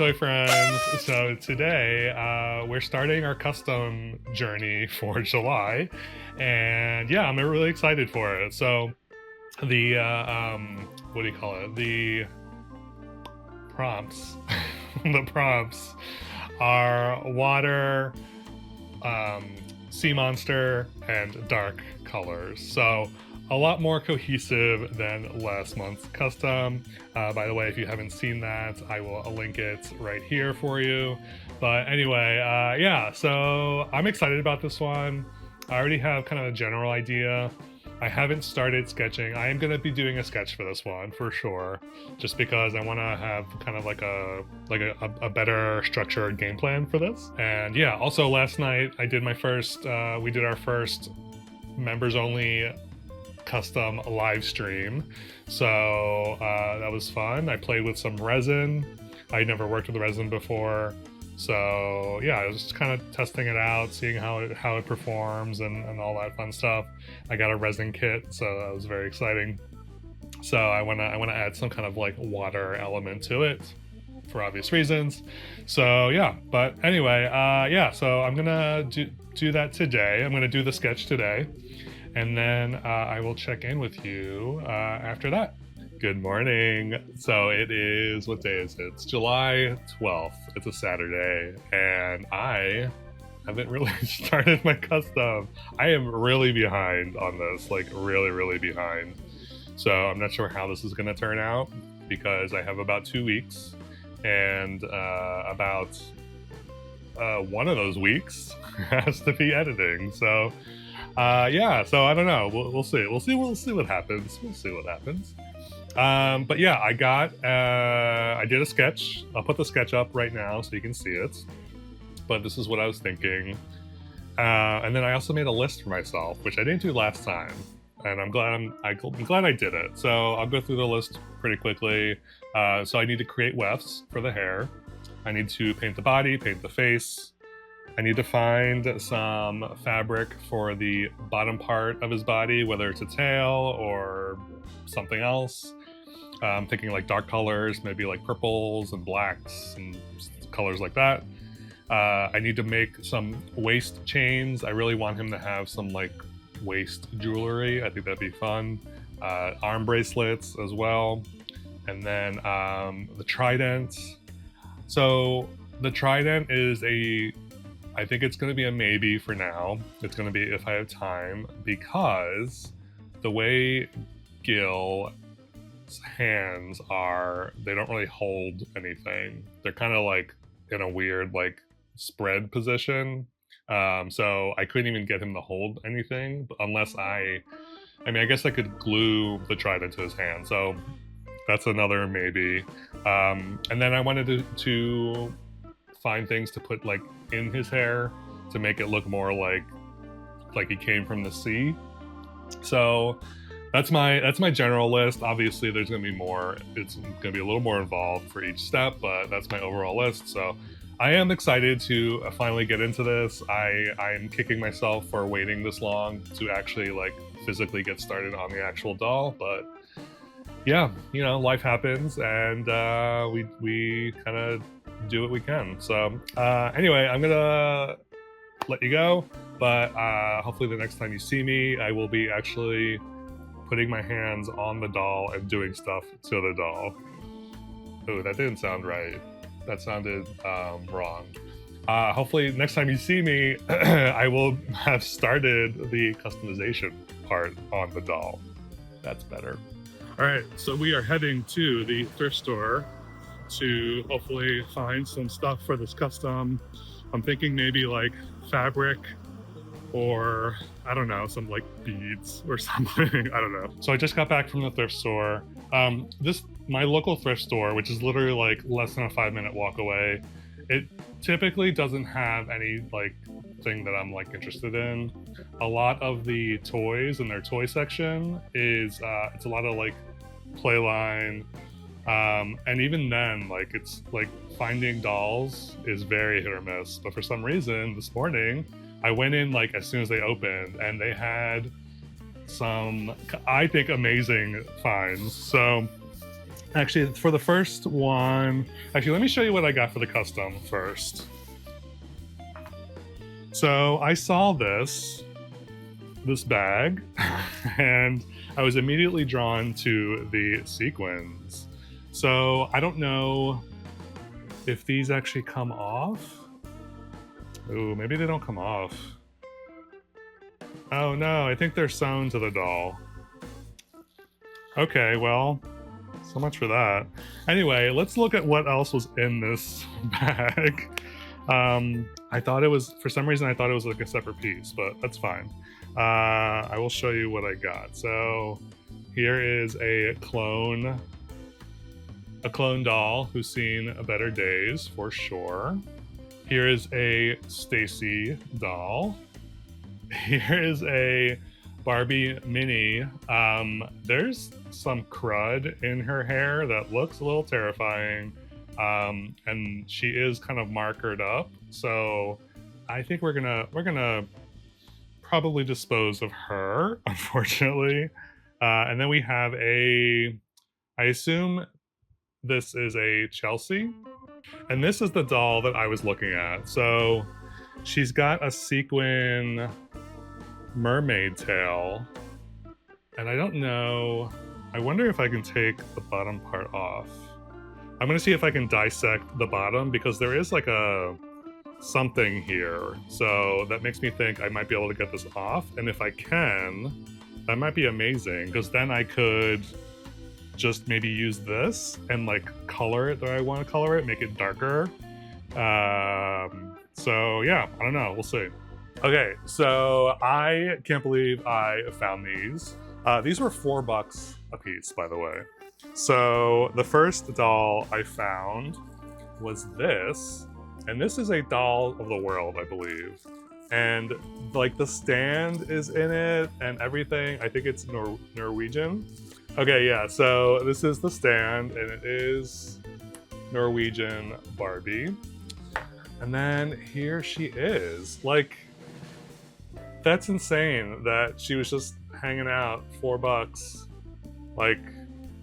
toy friends. So today we're starting our custom journey for July, and yeah, I'm really excited for it. So the what do you call it? The prompts, the prompts are water, sea monster, and dark colors. So a lot more cohesive than last month's custom. By the way, if you haven't seen that, I will link it right here for you. But anyway, yeah, so I'm excited about this one. I already have kind of a general idea. I haven't started sketching. I am going to be doing a sketch for this one for sure, just because I want to have kind of like a better structured game plan for this. And yeah, also last night I did my first, we did our first members only custom live stream, so that was fun. I played with some resin. I never worked with resin before, so yeah, I was just kind of testing it out, seeing how it performs and all that fun stuff. I got a resin kit, so that was very exciting. So I want to add some kind of like water element to it for obvious reasons. So yeah, but anyway, yeah, so I'm gonna do that today. I'm gonna do the sketch today, and then I will check in with you after that. Good morning. So it is, what day is it? It's July 12th. It's a Saturday, and I haven't really started my custom. I am really behind on this, like really behind. So I'm not sure how this is gonna turn out, because I have about 2 weeks, and about one of those weeks has to be editing. So yeah, so I don't know. We'll see. We'll see what happens. We'll see what happens. But yeah, I did a sketch. I'll put the sketch up right now so you can see it. But this is what I was thinking. And then I also made a list for myself, which I didn't do last time. And I'm glad I did it. So I'll go through the list pretty quickly. So I need to create wefts for the hair. I need to paint the body, paint the face. I need to find some fabric for the bottom part of his body, whether it's a tail or something else. I'm thinking like dark colors, maybe like purples and blacks and colors like that. I need to make some waist chains. I really want him to have some like waist jewelry. I think that'd be fun. Arm bracelets as well. And then the trident. So the trident is I think it's going to be a maybe for now. It's going to be if I have time, because the way Gil's hands are, they don't really hold anything. They're kind of like in a weird like spread position. So I couldn't even get him to hold anything unless I mean, I guess I could glue the trident to his hand. So that's another maybe. And then I wanted to find things to put like in his hair to make it look more like he came from the sea. So that's my general list. Obviously there's gonna be more. It's gonna be a little more involved for each step, but that's my overall list. So I am excited to finally get into this. I'm kicking myself for waiting this long to actually like physically get started on the actual doll, but yeah, you know, life happens, and we kind of do what we can. So anyway, I'm gonna let you go, but hopefully the next time you see me, I will be actually putting my hands on the doll and doing stuff to the doll. Oh, that didn't sound right. That sounded wrong. Hopefully next time you see me, I will have started the customization part on the doll. That's better. All right, so we are heading to the thrift store to hopefully find some stuff for this custom. I'm thinking maybe like fabric, or I don't know, some like beads or something. I don't know. So I just got back from the thrift store. My local thrift store, which is literally like less than a 5-minute walk away, it typically doesn't have any like thing that I'm like interested in. A lot of the toys in their toy section is it's a lot of like Playline, and even then, like, it's like finding dolls is very hit or miss. But for some reason this morning I went in like as soon as they opened, and they had some, I think, amazing finds. So Actually, for the first one, actually, let me show you what I got for the custom first. So I saw this bag and I was immediately drawn to the sequins. So I don't know if these actually come off. Ooh, maybe they don't come off. Oh no, I think they're sewn to the doll. Okay, well, so much for that. Anyway, let's look at what else was in this bag. I thought it was, for some reason, I thought it was like a separate piece, but that's fine. I will show you what I got. So here is a clone doll who's seen better days for sure. Here is a Stacy doll. Here is a Barbie mini. There's some crud in her hair that looks a little terrifying. And she is kind of markered up. So I think we're gonna probably dispose of her, unfortunately. And then we have I assume this is a Chelsea. And this is the doll that I was looking at. So she's got a sequin mermaid tail. And I don't know, I wonder if I can take the bottom part off. I'm gonna see if I can dissect the bottom because there is like a something here. So that makes me think I might be able to get this off. And if I can, that might be amazing because then I could just maybe use this and like color it the way I want to color it, make it darker. So yeah, I don't know, we'll see. Okay, so I can't believe I found these. These were $4 a piece, by the way. So the first doll I found was this, and this is a doll of the world, I believe. And like the stand is in it and everything. I think it's Norwegian. Okay, yeah, so this is the stand and it is Norwegian Barbie. And then here she is. Like, that's insane that she was just hanging out, $4. Like,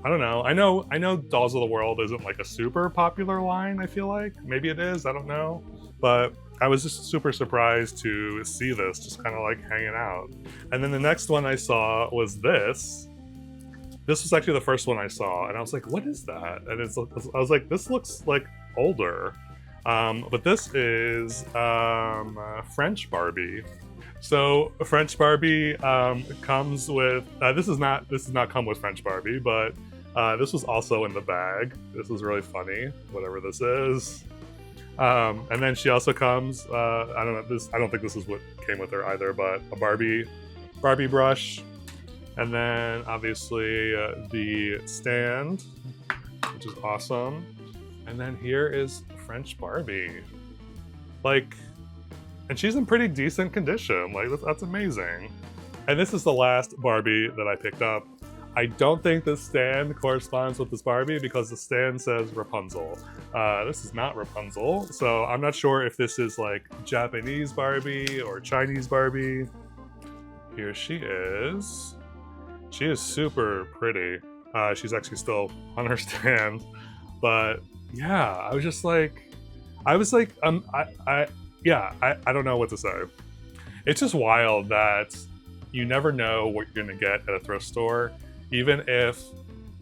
I don't know. I know Dolls of the World isn't like a super popular line, I feel like. Maybe it is, I don't know. But I was just super surprised to see this just kind of like hanging out. And then the next one I saw was this. This was actually the first one I saw, and I was like, what is that? And I was like, this looks like older. But this is French Barbie. So French Barbie comes with this does not come with French Barbie, but this was also in the bag. This is really funny, whatever this is. And then she also comes. I don't think this is what came with her either, but a Barbie brush, and then obviously the stand, which is awesome. And then here is French Barbie, like. And she's in pretty decent condition. Like, that's amazing. And this is the last Barbie that I picked up. I don't think the stand corresponds with this Barbie because the stand says Rapunzel. This is not Rapunzel. So I'm not sure if this is like Japanese Barbie or Chinese Barbie. Here she is. She is super pretty. She's actually still on her stand. But yeah, I don't know what to say. It's just wild that you never know what you're gonna get at a thrift store, even if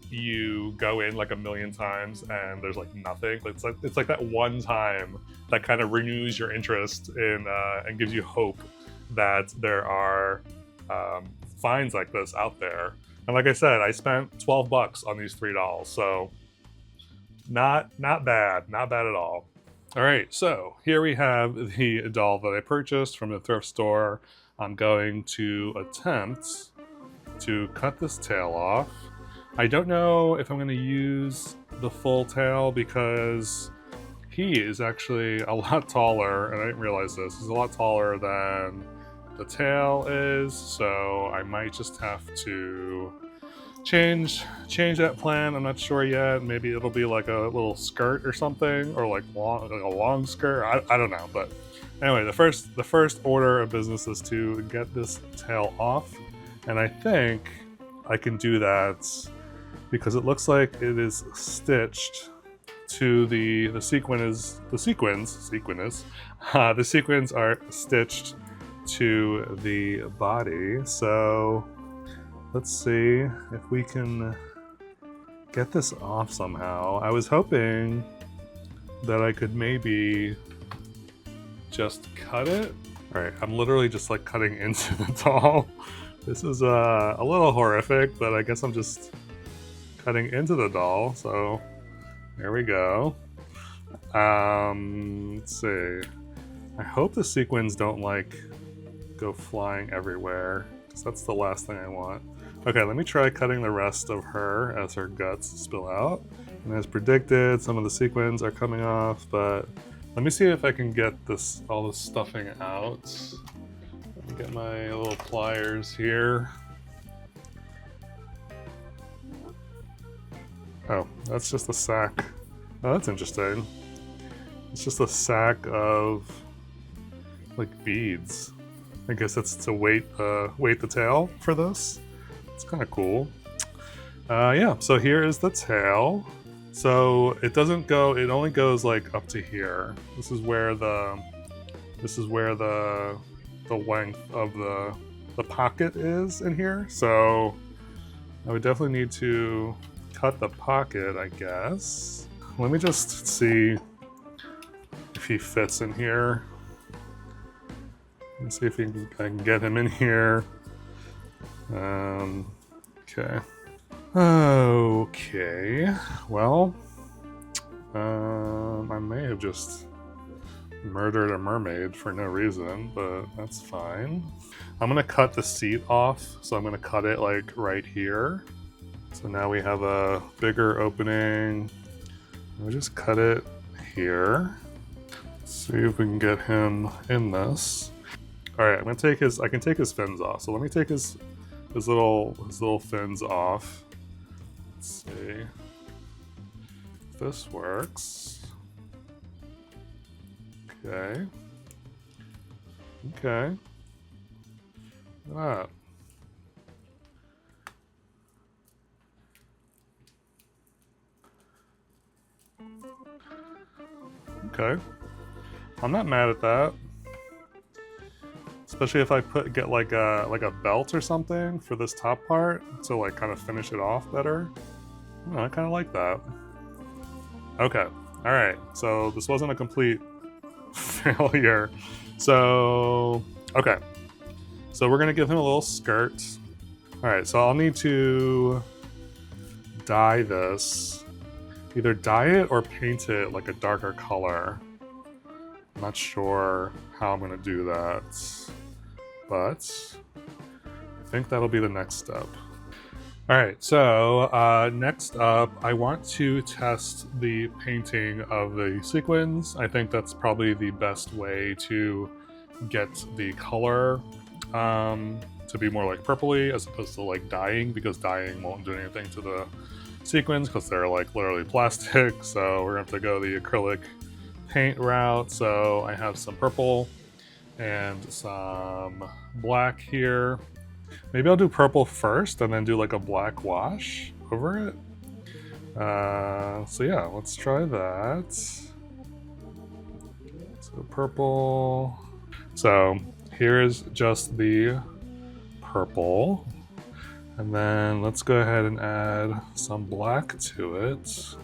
you go in like a million times and there's like nothing. It's like that one time that kind of renews your interest in and gives you hope that there are finds like this out there. And like I said, I spent $12 on these $3, so not bad at all. All right, so here we have the doll that I purchased from the thrift store. I'm going to attempt to cut this tail off. I don't know if I'm going to use the full tail because he is actually a lot taller, and I didn't realize this. He's a lot taller than the tail is, so I might just have to change that plan. I'm not sure yet. Maybe it'll be like a little skirt or something, or like a long skirt. I don't know. But anyway, the first order of business is to get this tail off, and I think I can do that because it looks like it is stitched to the sequins. The sequins are stitched to the body. So let's see if we can get this off somehow. I was hoping that I could maybe just cut it. All right, I'm literally just like cutting into the doll. This is a little horrific, but I guess I'm just cutting into the doll. So there we go. Let's see. I hope the sequins don't like go flying everywhere, because that's the last thing I want. Okay, let me try cutting the rest of her as her guts spill out. And as predicted, some of the sequins are coming off, but let me see if I can get all this stuffing out. Let me get my little pliers here. Oh, that's just a sack. Oh, that's interesting. It's just a sack of like beads. I guess it's to weight the tail for this. It's kind of cool. Yeah, so here is the tail. So it doesn't go, it only goes like up to here. This is where the length of the pocket is in here. So I would definitely need to cut the pocket, I guess. Let me just see if he fits in here. Let's see if I can get him in here. Okay. Okay. Well, I may have just murdered a mermaid for no reason, but that's fine. I'm gonna cut the seat off, so I'm gonna cut it like right here. So now we have a bigger opening. We'll just cut it here. Let's see if we can get him in this. All right, I can take his fins off. So let me take his little fins off. Let's see if this works. Okay. Okay. Look at that. Okay. I'm not mad at that. Especially if I get like a belt or something for this top part to like kind of finish it off better. Oh, I kind of like that. Okay, all right. So this wasn't a complete failure. So okay, so we're gonna give him a little skirt. All right, so I'll need to dye this. Either dye it or paint it like a darker color. I'm not sure how I'm gonna do that, but I think that'll be the next step. All right, so next up, I want to test the painting of the sequins. I think that's probably the best way to get the color to be more like purpley as opposed to like dyeing, because dyeing won't do anything to the sequins because they're like literally plastic. So we're gonna have to go the acrylic paint route. So I have some purple and some black here. Maybe I'll do purple first and then do like a black wash over it. So yeah, let's try that. So purple. So here's just the purple. And then let's go ahead and add some black to it.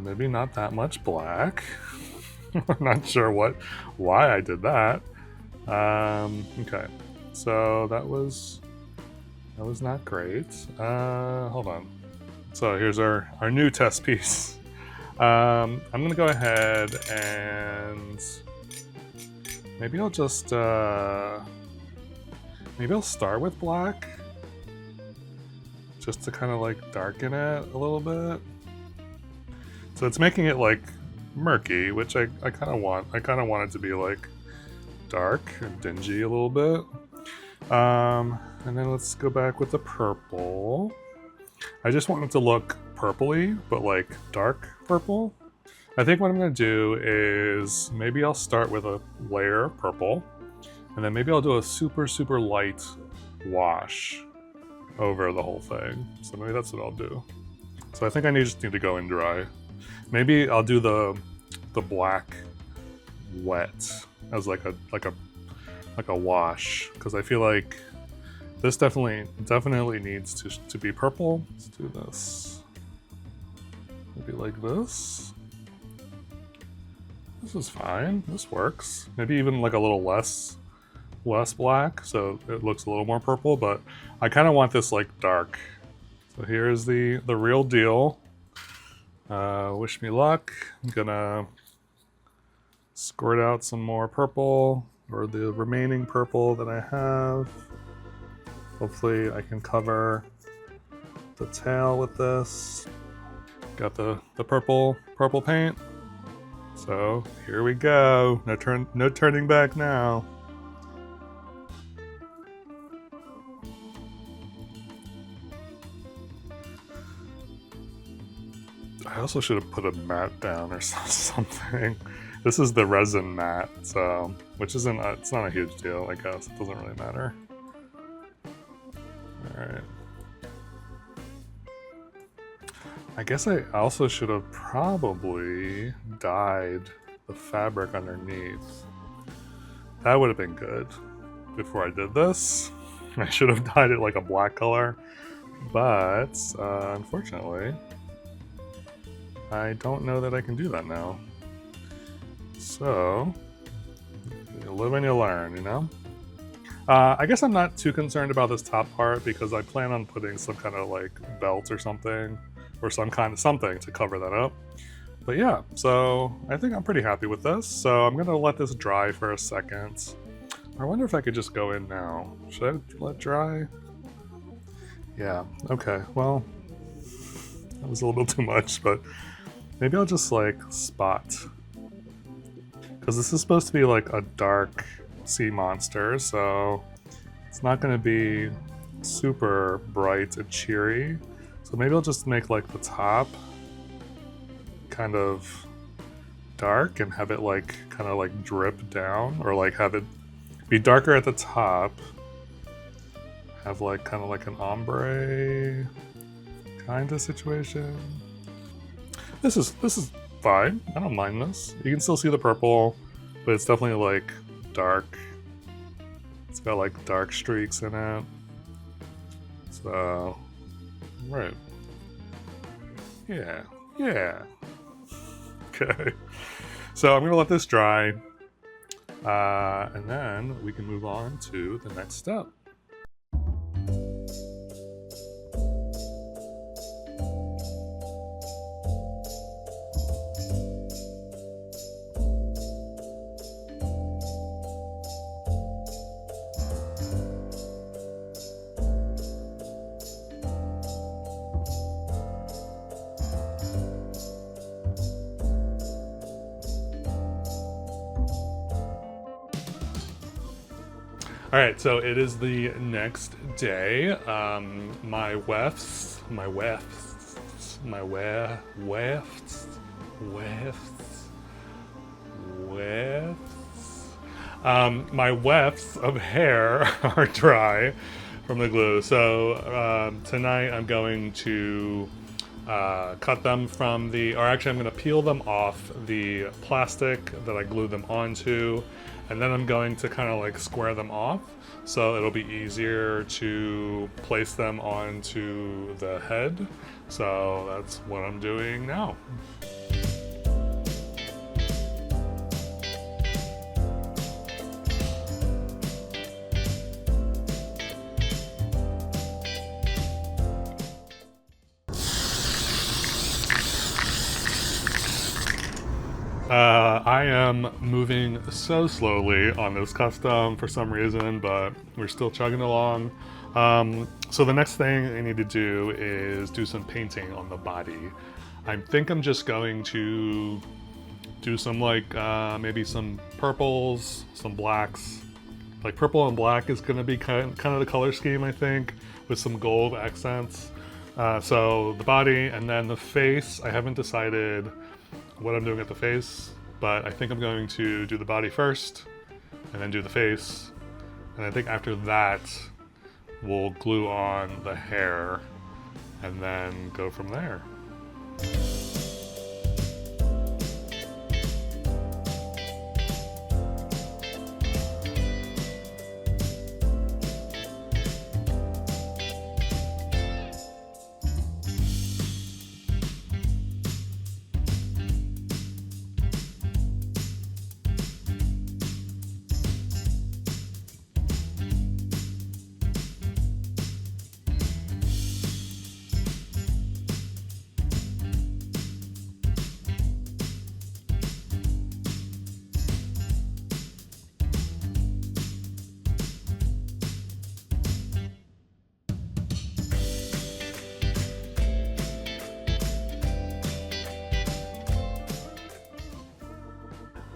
Maybe not that much black. I'm not sure why I did that. Okay, so that was not great. Hold on. So here's our new test piece. I'm gonna go ahead and maybe I'll just maybe I'll start with black just to kind of like darken it a little bit. So it's making it like murky, which I kind of want. I kind of want it to be like dark and dingy a little bit. And then let's go back with the purple. I just want it to look purpley, but like dark purple. I think what I'm gonna do is maybe I'll start with a layer of purple, and then maybe I'll do a super light wash over the whole thing. So maybe that's what I'll do. So I think I just need to go in dry. Maybe I'll do the black wet as like a wash, because I feel like this definitely needs to be purple. Let's do this. Maybe like this. This is fine. This works. Maybe even like a little less black, so it looks a little more purple, but I kind of want this like dark. So here's the real deal. Wish me luck. I'm gonna squirt out some more purple, or the remaining purple that I have. Hopefully I can cover the tail with this. Got the purple paint. So here we go. No turning back now. I also should have put a mat down or something. This is the resin mat, so it's not a huge deal, I guess. It doesn't really matter. Alright. I guess I also should have probably dyed the fabric underneath. That would have been good before I did this. I should have dyed it like a black color, but unfortunately, I don't know that I can do that now. So, you live and you learn, you know? I guess I'm not too concerned about this top part because I plan on putting some kind of like belt or something, or some kind of something to cover that up. But yeah, so I think I'm pretty happy with this. So I'm gonna let this dry for a second. I wonder if I could just go in now. Should I let dry? Yeah, okay, well, that was a little too much, but maybe I'll just like spot. Because this is supposed to be like a dark sea monster, so it's not gonna be super bright and cheery. So maybe I'll just make like the top kind of dark and have it like kind of like drip down, or like have it be darker at the top, have like kind of like an ombre kind of situation. This is fine. I don't mind this. You can still see the purple, but it's definitely like dark. It's got like dark streaks in it. So, right. Yeah. Okay. So I'm gonna let this dry, and then we can move on to the next step. All right, so it is the next day. My wefts, my wefts of hair are dry from the glue. So tonight I'm going to cut them from or actually I'm going to peel them off the plastic that I glued them onto, and then I'm going to kind of like square them off so it'll be easier to place them onto the head. So that's what I'm doing now. I am moving so slowly on this custom for some reason, but we're still chugging along. So the next thing I need to do is do some painting on the body. I think I'm just going to do some like maybe some purples, some blacks. Like purple and black is going to be kind of the color scheme, I think, with some gold accents. So the body, and then the face, I haven't decided what I'm doing at the face, but I think I'm going to do the body first and then do the face, and I think after that we'll glue on the hair and then go from there.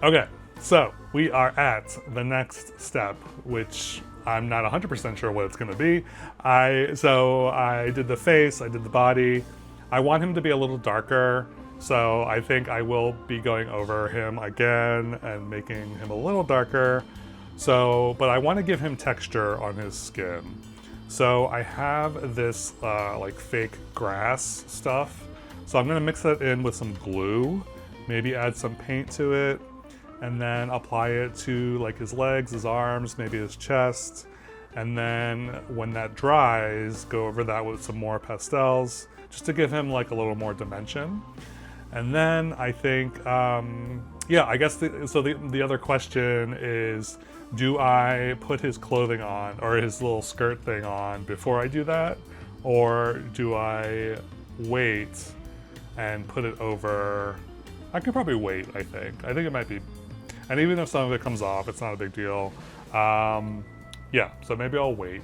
Okay, so we are at the next step, which I'm not 100% sure what it's going to be. So I did the face, I did the body. I want him to be a little darker, so I think I will be going over him again and making him a little darker. So, but I want to give him texture on his skin. So I have this like fake grass stuff. So I'm gonna mix that in with some glue, maybe add some paint to it, and then apply it to like his legs, his arms, maybe his chest. And then when that dries, go over that with some more pastels, just to give him like a little more dimension. And then I think, yeah, I guess the other question is, do I put his clothing on or his little skirt thing on before I do that? Or do I wait and put it over? I could probably wait, I think. I think it might be, and even if some of it comes off, it's not a big deal. Yeah, so maybe I'll wait.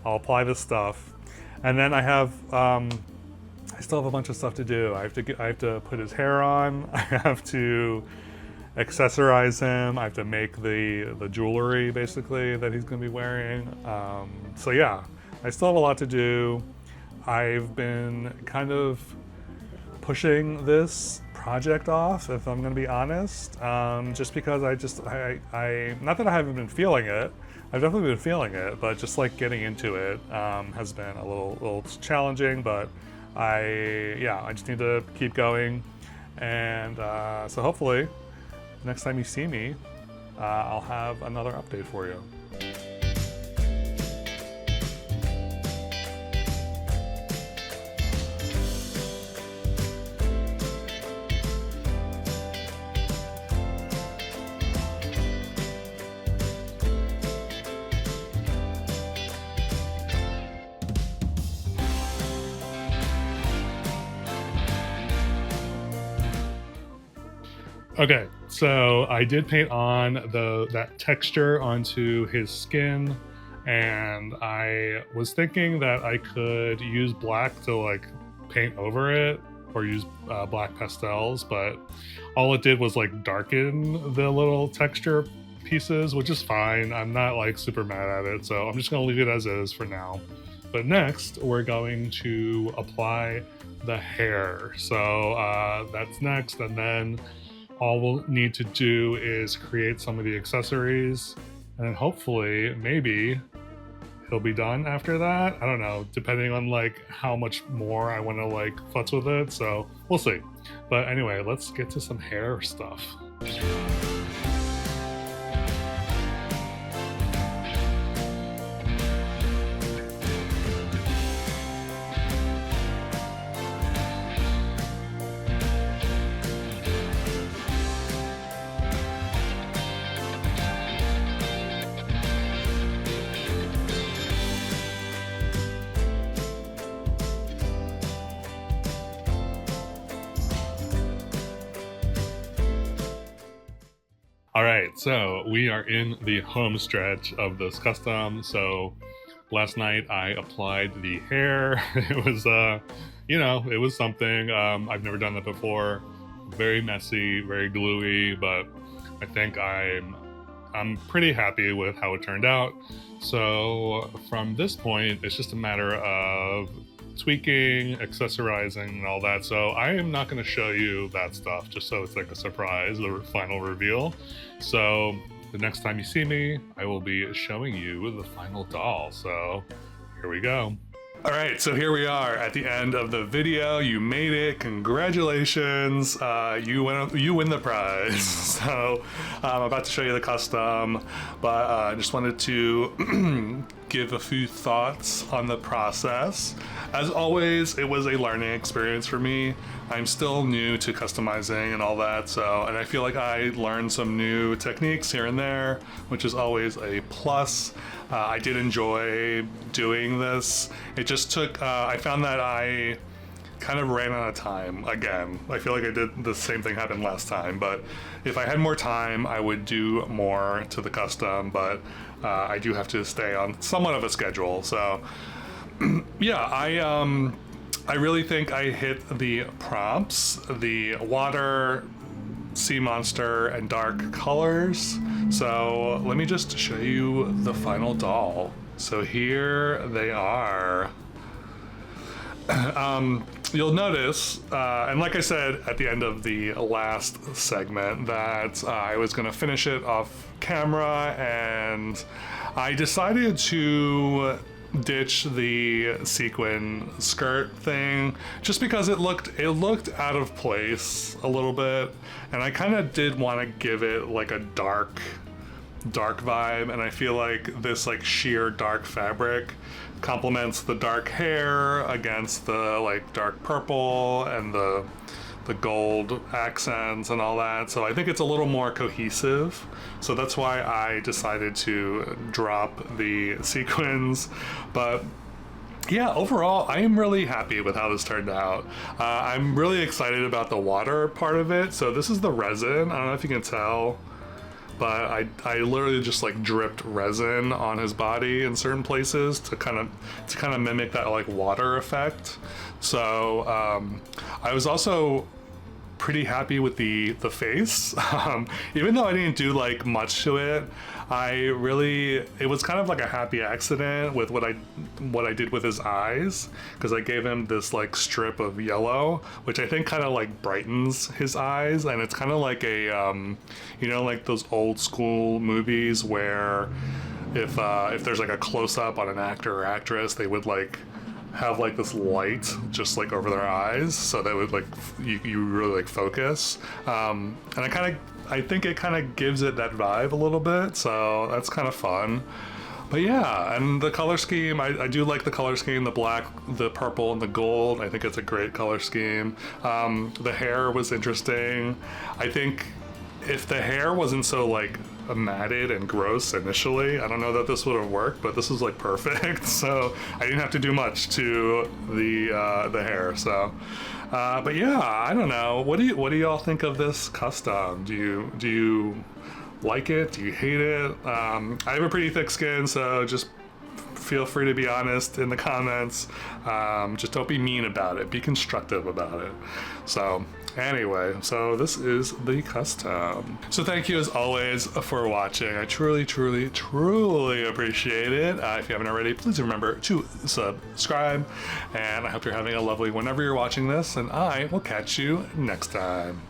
I'll apply this stuff. And then I have, I still have a bunch of stuff to do. I have to put his hair on. I have to accessorize him. I have to make the jewelry basically that he's gonna be wearing. So yeah, I still have a lot to do. I've been kind of pushing this project off, if I'm gonna be honest, just because I not that I haven't been feeling it. I've definitely been feeling it, but just like getting into it has been a little challenging. But I just need to keep going, and so hopefully next time you see me, I'll have another update for you. Okay, so I did paint on that texture onto his skin, and I was thinking that I could use black to like paint over it, or use black pastels, but all it did was like darken the little texture pieces, which is fine. I'm not like super mad at it, so I'm just gonna leave it as is for now. But next, we're going to apply the hair. So that's next, and then all we'll need to do is create some of the accessories, and hopefully, maybe he'll be done after that. I don't know, depending on like how much more I want to like futz with it. So we'll see. But anyway, let's get to some hair stuff. All right, so we are in the home stretch of this custom. So last night I applied the hair. It was, it was something. I've never done that before. Very messy, very gluey, but I think I'm pretty happy with how it turned out. So from this point, it's just a matter of tweaking, accessorizing, and all that. So I am not going to show you that stuff, just so it's like a surprise, the final reveal. So the next time you see me, I will be showing you the final doll. So here we go. All right, so here we are at the end of the video. You made it. Congratulations. You win the prize. So I'm about to show you the custom, but I just wanted to give a few thoughts on the process. As always, it was a learning experience for me. I'm still new to customizing and all that, and I feel like I learned some new techniques here and there, which is always a plus. I did enjoy doing this. It just took, I found that I kind of ran out of time again. I feel like I did the same thing happened last time, but if I had more time, I would do more to the custom, but I do have to stay on somewhat of a schedule. So yeah, I really think I hit the prompts, the water, sea monster, and dark colors. So let me just show you the final doll. So here they are. You'll notice, and like I said at the end of the last segment, that I was going to finish it off camera, and I decided to ditch the sequin skirt thing just because it looked out of place a little bit, and I kind of did want to give it like a dark vibe, and I feel like this like sheer dark fabric complements the dark hair against the like dark purple and the gold accents and all that. So I think it's a little more cohesive. So that's why I decided to drop the sequins. But yeah, overall, I am really happy with how this turned out. I'm really excited about the water part of it. So this is the resin. I don't know if you can tell, but I literally just like dripped resin on his body in certain places to kind of mimic that like water effect. So I was also pretty happy with the face. Even though I didn't do like much to it, it was kind of like a happy accident with what I did with his eyes, because I gave him this like strip of yellow, which I think kind of like brightens his eyes, and it's kind of like a you know, like those old school movies where if there's like a close-up on an actor or actress, they would like have like this light just like over their eyes, so that would like you really like focus, and I think it kind of gives it that vibe a little bit, so that's kind of fun. But yeah, and the color scheme, I do like the color scheme, the black, the purple, and the gold. I think it's a great color scheme. The hair was interesting. I think if the hair wasn't so like matted and gross initially, I don't know that this would have worked, but this is like perfect. So I didn't have to do much to the hair. So but yeah, I don't know, what do y'all think of this custom? Do you like it? Do you hate it? I have a pretty thick skin, so just feel free to be honest in the comments. Just don't be mean about it, be constructive about it. So anyway, so this is the custom. So thank you as always for watching. I truly appreciate it. If you haven't already, please remember to subscribe, and I hope you're having a lovely whenever you're watching this, and I will catch you next time.